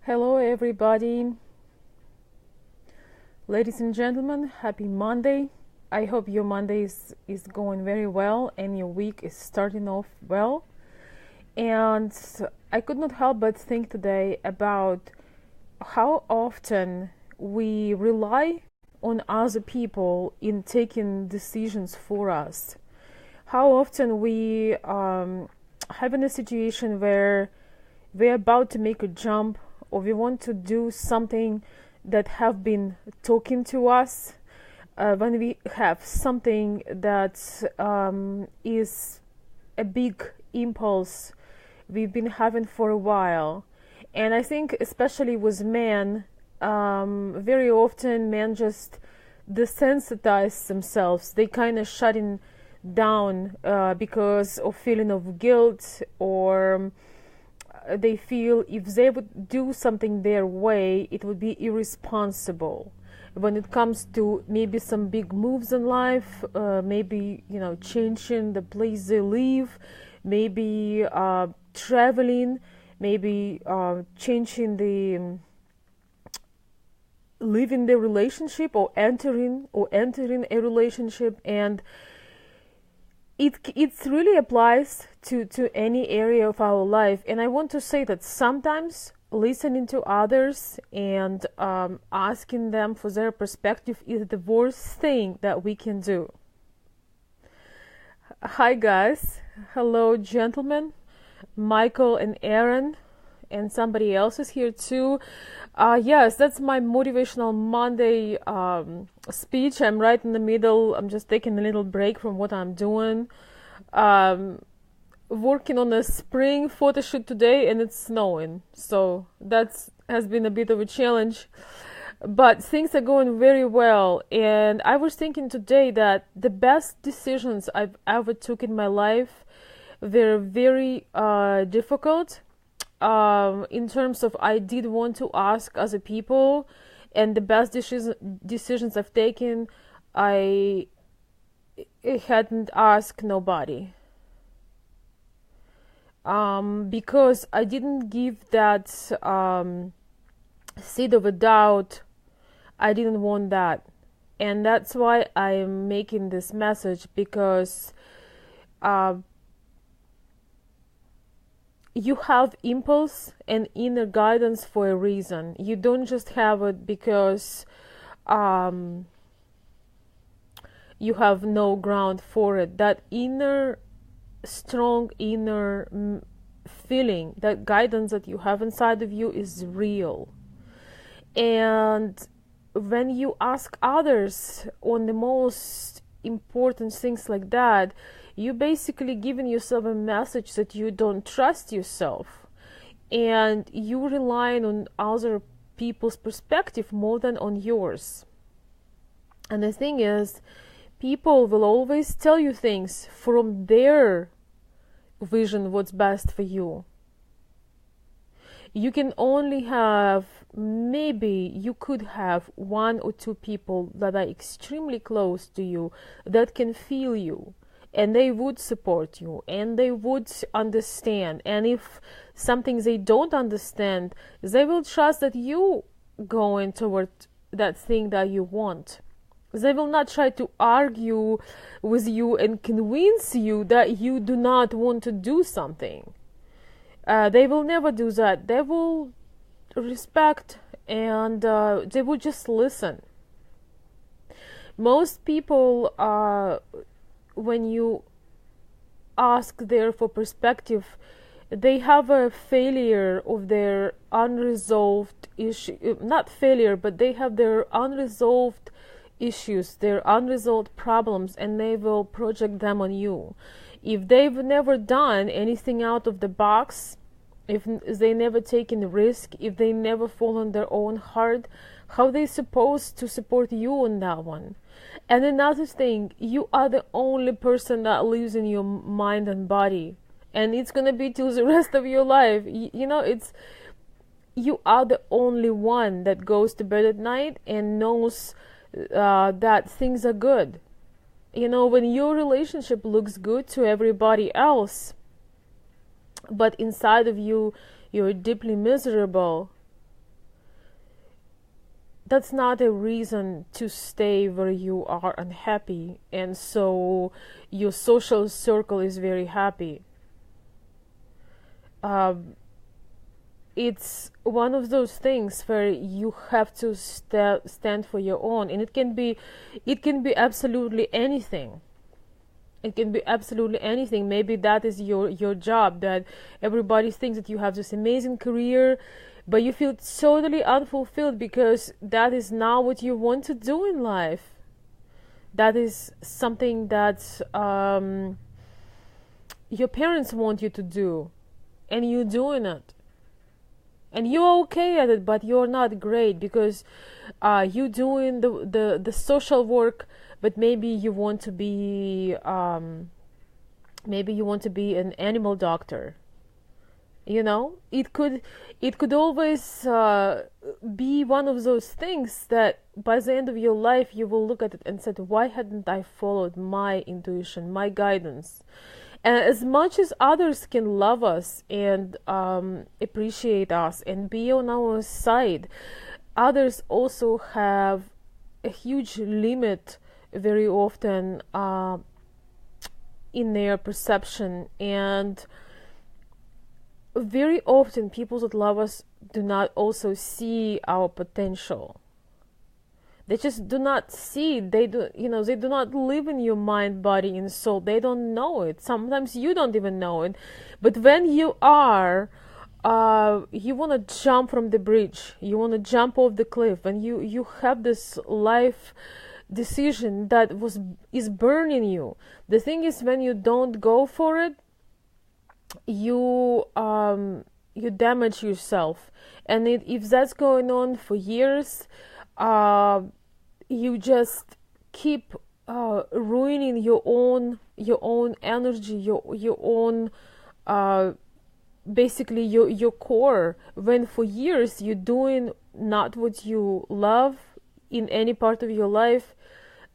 Hello, everybody. Ladies and gentlemen, happy Monday. I hope your Monday is going very well and your week is starting off well. And I could not help but think today about how often we rely on other people in taking decisions for us. How often we have in a situation where we're about to make a jump or we want to do something that have been talking to us, when we have something that is a big impulse we've been having for a while. And I think especially with men, very often men just desensitize themselves. They kind of shutting down because of feeling of guilt, or they feel if they would do something their way, it would be irresponsible. When it comes to maybe some big moves in life, maybe changing the place they live, maybe traveling, maybe changing the leaving the relationship or entering a relationship, and it really applies to any area of our life. And I want to say that sometimes listening to others and asking them for their perspective is the worst thing that we can do. Hi guys, hello gentlemen, Michael and Aaron, and somebody else is here too. Yes, that's my Motivational Monday speech. I'm right in the middle. I'm just taking a little break from what I'm doing. Working on a spring photo shoot today, and it's snowing, so that has been a bit of a challenge. But things are going very well, and I was thinking today that the best decisions I've ever took in my life were very difficult. In terms of I did want to ask other people, and the best decisions I've taken, I hadn't asked nobody, because I didn't give that seed of a doubt. I didn't want that, and that's why I'm making this message, because you have impulse and inner guidance for a reason. You don't just have it because you have no ground for it. That strong inner feeling, that guidance that you have inside of you is real. And when you ask others on the most important things like that, you basically giving yourself a message that you don't trust yourself, and you relying on other people's perspective more than on yours. And the thing is, people will always tell you things from their vision, what's best for you. You can only have, maybe you could have one or two people that are extremely close to you that can feel you, and they would support you, and they would understand. And if something they don't understand, they will trust that you going toward that thing that you want. They will not try to argue with you and convince you that you do not want to do something. They will never do that. They will respect, and they will just listen. Most people, when you ask there for perspective, they have a failure of their unresolved issue. Not failure, but they have their unresolved issues, their unresolved problems, and they will project them on you. If they've never done anything out of the box, if they never taken a risk, if they never follow their own heart, how they supposed to support you on that one? And another thing, you are the only person that lives in your mind and body, and it's gonna be till the rest of your life. You are the only one that goes to bed at night and knows that things are good. When your relationship looks good to everybody else, but inside of you, you're deeply miserable, that's not a reason to stay where you are unhappy, and so your social circle is very happy. Um, it's one of those things where you have to stand for your own, and it can be absolutely anything. It can be absolutely anything. Maybe that is your job, that everybody thinks that you have this amazing career, but you feel totally unfulfilled because that is not what you want to do in life. That is something that your parents want you to do, and you're doing it, and you're okay at it, but you're not great because you're doing the social work, but maybe you want to be an animal doctor. It could always be one of those things that by the end of your life you will look at it and said, why hadn't I followed my intuition, my guidance? And as much as others can love us and appreciate us and be on our side, others also have a huge limit very often in their perception. And very often people that love us do not also see our potential. They just do not see. They do not live in your mind, body, and soul. They don't know it. Sometimes you don't even know it. But when you are, you want to jump from the bridge. You want to jump off the cliff, and you have this life decision that is burning you. The thing is, when you don't go for it, you damage yourself, and if that's going on for years, you just keep ruining your own energy, your own basically your core, when for years you're doing not what you love in any part of your life.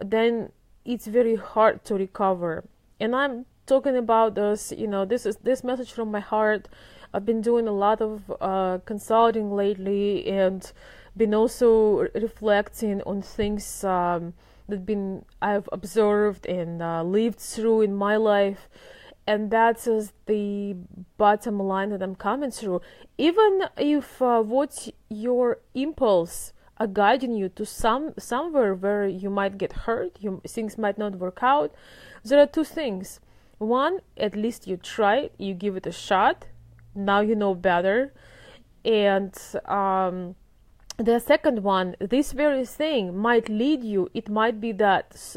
Then it's very hard to recover. And I'm talking about this, this message from my heart. I've been doing a lot of consulting lately, and been also reflecting on things that I've observed and lived through in my life, and that's the bottom line that I'm coming through. Even if what your impulse are guiding you to somewhere where you might get hurt, things might not work out, there are two things. One, at least you try it, you give it a shot. Now you know better. And the second one, this very thing might lead you. It might be that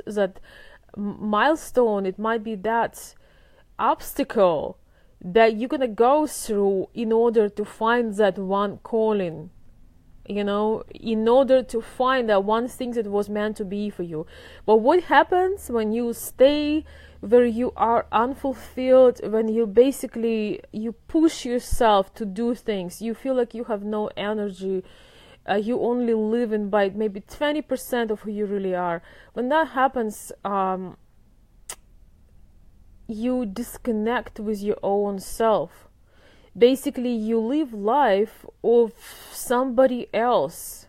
milestone. It might be that obstacle that you're gonna go through in order to find that one calling. In order to find that one thing that was meant to be for you. But what happens when you stay where you are unfulfilled, when you push yourself to do things, you feel like you have no energy, you only live in by maybe 20% of who you really are. When that happens, you disconnect with your own self. Basically, you live life of somebody else.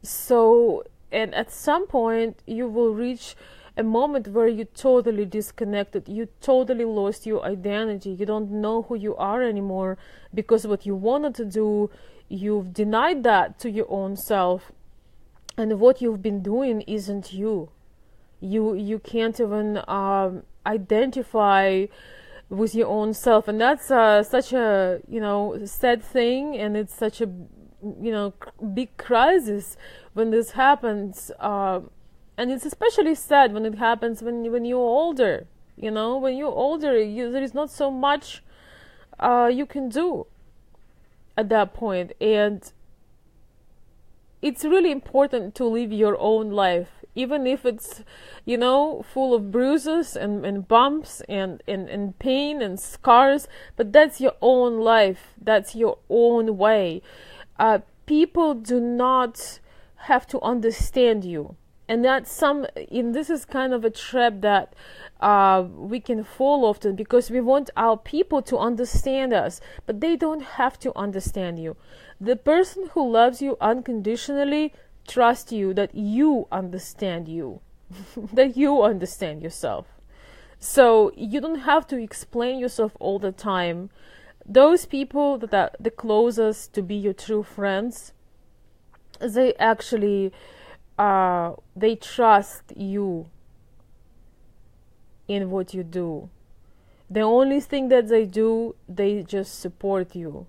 So, and at some point, you will reach a moment where you totally disconnected. You totally lost your identity. You don't know who you are anymore, because what you wanted to do, you've denied that to your own self. And what you've been doing isn't you. You can't even identify with your own self, and that's such a sad thing, and it's such a big crisis when this happens, and it's especially sad when it happens when you're older. When you're older, there is not so much you can do at that point, and it's really important to live your own life, even if it's full of bruises and bumps and pain and scars. But that's your own life, that's your own way. People do not have to understand you, and this is kind of a trap that we can fall often, because we want our people to understand us, but they don't have to understand you. The person who loves you unconditionally trust you that you understand you, that you understand yourself. So you don't have to explain yourself all the time. Those people that are the closest to be your true friends, they actually they trust you in what you do. The only thing that they do, they just support you.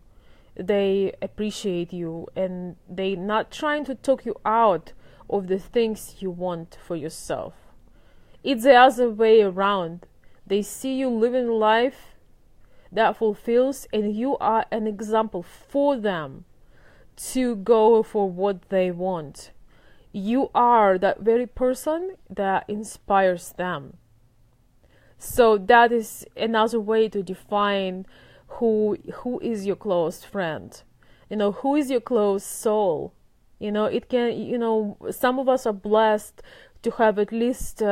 They appreciate you, and they not trying to talk you out of the things you want for yourself. It's the other way around. They see you living life that fulfills, and you are an example for them to go for what they want. You are that very person that inspires them. So that is another way to define who is your close friend. Who is your close soul. It can, some of us are blessed to have at least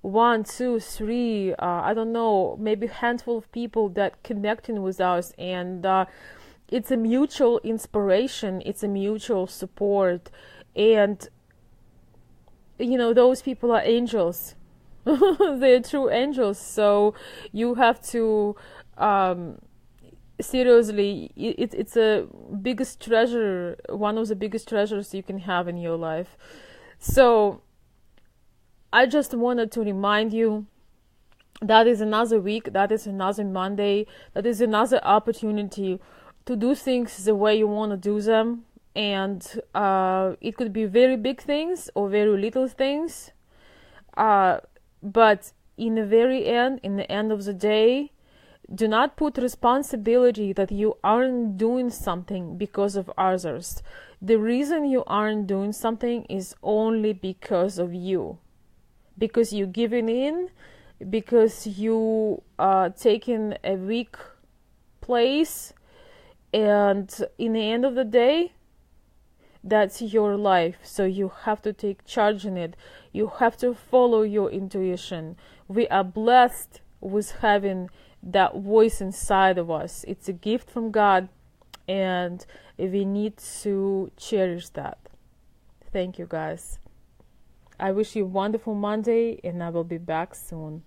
1, 2, 3, I don't know, maybe a handful of people that connecting with us, and it's a mutual inspiration, it's a mutual support, and those people are angels. They're true angels. So you have to seriously, it's a biggest treasure, one of the biggest treasures you can have in your life. So I just wanted to remind you that is another week, that is another Monday, that is another opportunity to do things the way you want to do them. And it could be very big things or very little things. But in the end of the day, do not put responsibility that you aren't doing something because of others. The reason you aren't doing something is only because of you. Because you're giving in, because you are taking a weak place, and in the end of the day, that's your life. So you have to take charge in it. You have to follow your intuition. We are blessed with having that voice inside of us. It's a gift from God, and we need to cherish that. Thank you, guys. I wish you a wonderful Monday, and I will be back soon.